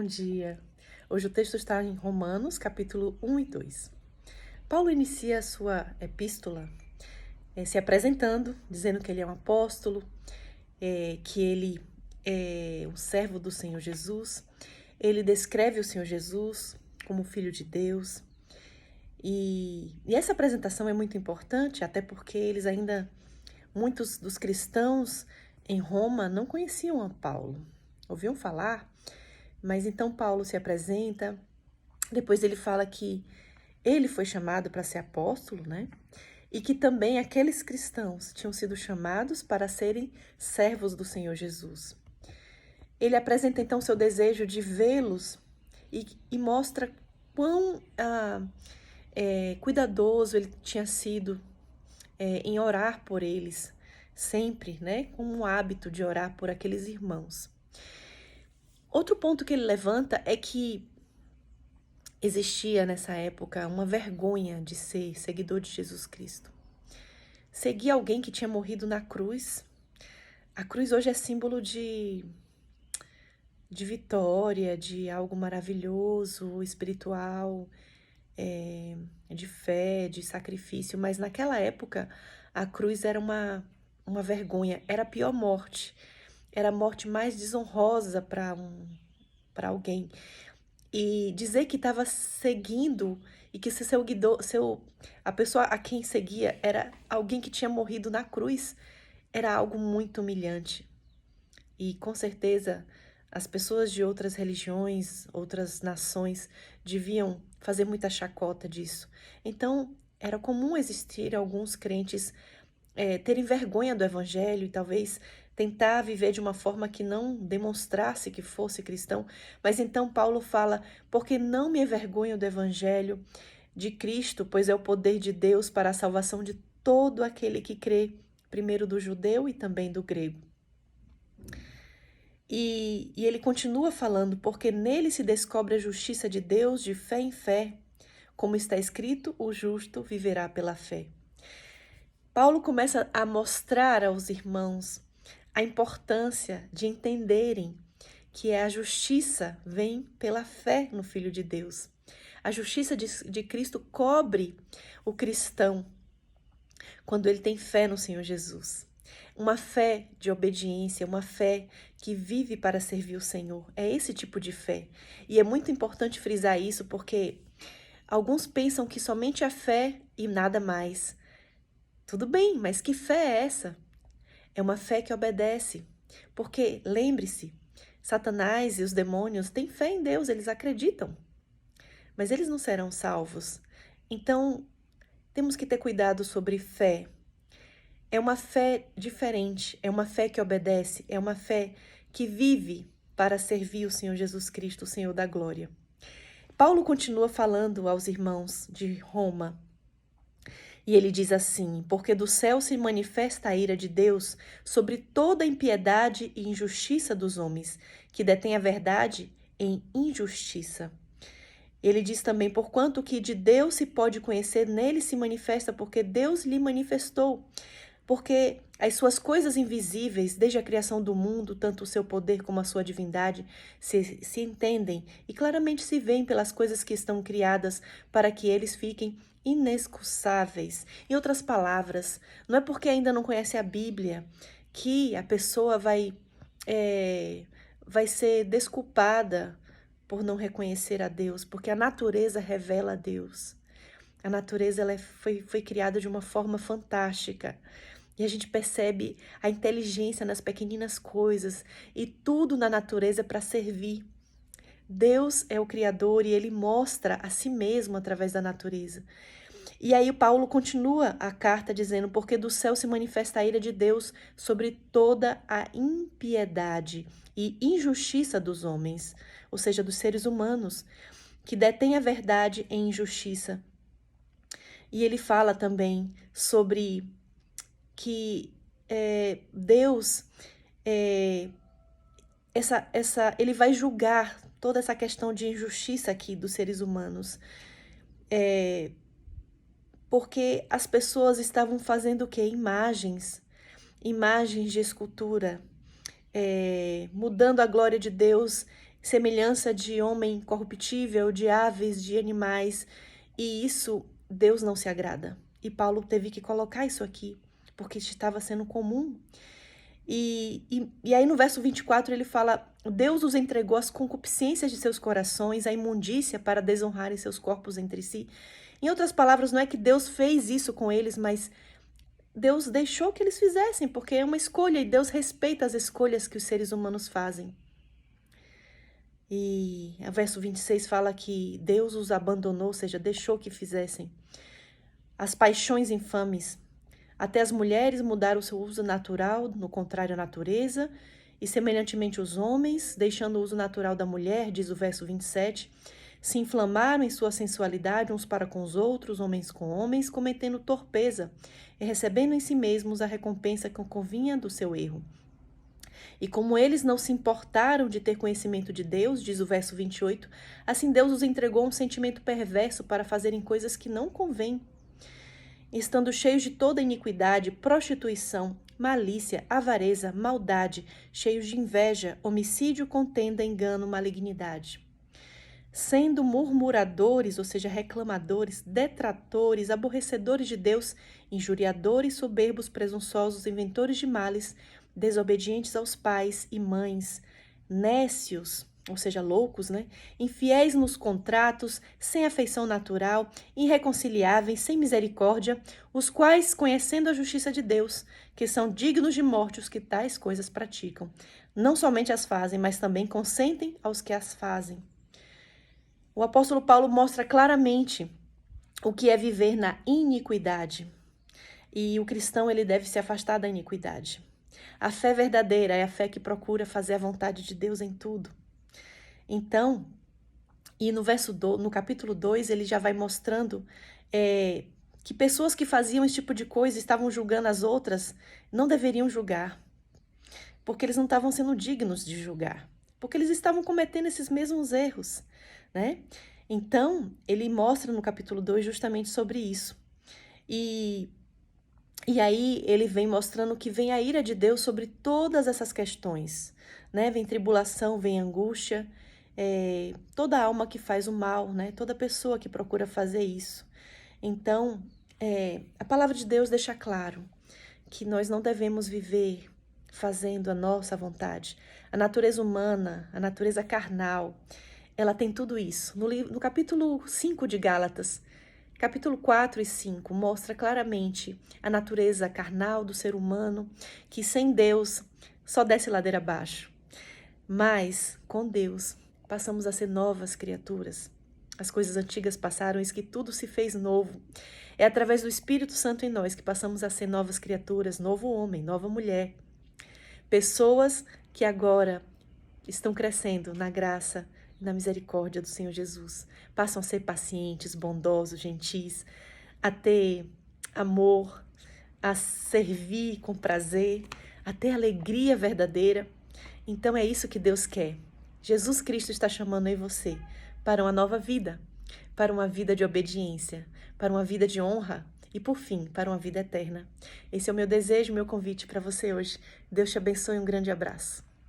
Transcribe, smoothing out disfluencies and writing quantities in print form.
bom dia. Hoje o texto está em Romanos, capítulo 1 e 2. Paulo inicia a sua epístola se apresentando, dizendo que ele é um apóstolo, que ele é um servo do Senhor Jesus. Ele descreve o Senhor Jesus como Filho de Deus. E essa apresentação é muito importante, até porque muitos dos cristãos em Roma não conheciam a Paulo. Ouviam falar, mas então Paulo se apresenta, depois ele fala que ele foi chamado para ser apóstolo, né? E que também aqueles cristãos tinham sido chamados para serem servos do Senhor Jesus. Ele apresenta então seu desejo de vê-los e mostra quão cuidadoso ele tinha sido em orar por eles, sempre, né? Com um hábito de orar por aqueles irmãos. Outro ponto que ele levanta é que existia nessa época uma vergonha de ser seguidor de Jesus Cristo. Seguir alguém que tinha morrido na cruz. A cruz hoje é símbolo de vitória, de algo maravilhoso, espiritual, de fé, de sacrifício. Mas naquela época, a cruz era uma vergonha, era a pior morte. Era a morte mais desonrosa para alguém. E dizer que estava seguindo e que a pessoa a quem seguia era alguém que tinha morrido na cruz era algo muito humilhante. E com certeza as pessoas de outras religiões, outras nações deviam fazer muita chacota disso. Então era comum existir alguns crentes terem vergonha do evangelho e talvez tentar viver de uma forma que não demonstrasse que fosse cristão. Mas então Paulo fala, porque não me envergonho do evangelho de Cristo, pois é o poder de Deus para a salvação de todo aquele que crê, primeiro do judeu e também do grego. E ele continua falando, porque nele se descobre a justiça de Deus de fé em fé, como está escrito, o justo viverá pela fé. Paulo começa a mostrar aos irmãos a importância de entenderem que a justiça vem pela fé no Filho de Deus. A justiça de Cristo cobre o cristão quando ele tem fé no Senhor Jesus. Uma fé de obediência, uma fé que vive para servir o Senhor. É esse tipo de fé. E é muito importante frisar isso porque alguns pensam que somente a fé e nada mais. Tudo bem, mas que fé é essa? É uma fé que obedece. Porque, lembre-se, Satanás e os demônios têm fé em Deus, eles acreditam. Mas eles não serão salvos. Então, temos que ter cuidado sobre fé. É uma fé diferente, é uma fé que obedece, é uma fé que vive para servir o Senhor Jesus Cristo, o Senhor da glória. Paulo continua falando aos irmãos de Roma. E ele diz assim, porque do céu se manifesta a ira de Deus sobre toda a impiedade e injustiça dos homens, que detêm a verdade em injustiça. Ele diz também, porquanto que de Deus se pode conhecer, nele se manifesta, porque Deus lhe manifestou. Porque as suas coisas invisíveis, desde a criação do mundo, tanto o seu poder como a sua divindade, se entendem e claramente se veem pelas coisas que estão criadas para que eles fiquem inexcusáveis. Em outras palavras, não é porque ainda não conhece a Bíblia que a pessoa vai ser desculpada por não reconhecer a Deus, porque a natureza revela a Deus. A natureza foi criada de uma forma fantástica. E a gente percebe a inteligência nas pequeninas coisas e tudo na natureza é para servir. Deus é o Criador e Ele mostra a si mesmo através da natureza. E aí Paulo continua a carta dizendo, porque do céu se manifesta a ira de Deus sobre toda a impiedade e injustiça dos homens, ou seja, dos seres humanos, que detêm a verdade em injustiça. E ele fala também sobre que Deus, ele vai julgar toda essa questão de injustiça aqui dos seres humanos. Porque as pessoas estavam fazendo o quê? Imagens de escultura, mudando a glória de Deus semelhança de homem corruptível, de aves, de animais, e isso Deus não se agrada. E Paulo teve que colocar isso aqui, porque estava sendo comum. E aí no verso 24 ele fala: Deus os entregou às concupiscências de seus corações, à imundícia, para desonrarem seus corpos entre si. Em outras palavras, não é que Deus fez isso com eles, mas Deus deixou que eles fizessem, porque é uma escolha e Deus respeita as escolhas que os seres humanos fazem. E o verso 26 fala que Deus os abandonou, ou seja, deixou que fizessem. As paixões infames. Até as mulheres mudaram o seu uso natural, no contrário à natureza, e semelhantemente os homens, deixando o uso natural da mulher, diz o verso 27, se inflamaram em sua sensualidade uns para com os outros, homens com homens, cometendo torpeza e recebendo em si mesmos a recompensa que convinha do seu erro. E como eles não se importaram de ter conhecimento de Deus, diz o verso 28, assim Deus os entregou a um sentimento perverso para fazerem coisas que não convêm. Estando cheios de toda iniquidade, prostituição, malícia, avareza, maldade, cheios de inveja, homicídio, contenda, engano, malignidade. Sendo murmuradores, ou seja, reclamadores, detratores, aborrecedores de Deus, injuriadores, soberbos, presunçosos, inventores de males, desobedientes aos pais e mães, nécios, ou seja, loucos, né? Infiéis nos contratos, sem afeição natural, irreconciliáveis, sem misericórdia, os quais, conhecendo a justiça de Deus, que são dignos de morte os que tais coisas praticam, não somente as fazem, mas também consentem aos que as fazem. O apóstolo Paulo mostra claramente o que é viver na iniquidade. E o cristão, ele deve se afastar da iniquidade. A fé verdadeira é a fé que procura fazer a vontade de Deus em tudo. Então, e no capítulo 2, ele já vai mostrando que pessoas que faziam esse tipo de coisa, estavam julgando as outras, não deveriam julgar, porque eles não estavam sendo dignos de julgar, porque eles estavam cometendo esses mesmos erros, né? Então, ele mostra no capítulo 2 justamente sobre isso. E aí ele vem mostrando que vem a ira de Deus sobre todas essas questões, né? Vem tribulação, vem angústia, toda alma que faz o mal, né? Toda pessoa que procura fazer isso. Então, a palavra de Deus deixa claro que nós não devemos viver fazendo a nossa vontade. A natureza humana, a natureza carnal, ela tem tudo isso. No capítulo 5 de Gálatas, capítulo 4 e 5, mostra claramente a natureza carnal do ser humano, que sem Deus só desce ladeira abaixo. Mas, com Deus, passamos a ser novas criaturas. As coisas antigas passaram, eis que tudo se fez novo. É através do Espírito Santo em nós que passamos a ser novas criaturas, novo homem, nova mulher. Pessoas que agora estão crescendo na graça e na misericórdia do Senhor Jesus. Passam a ser pacientes, bondosos, gentis, a ter amor, a servir com prazer, a ter alegria verdadeira. Então é isso que Deus quer. Jesus Cristo está chamando aí você para uma nova vida, para uma vida de obediência, para uma vida de honra e, por fim, para uma vida eterna. Esse é o meu desejo, meu convite para você hoje. Deus te abençoe, um grande abraço.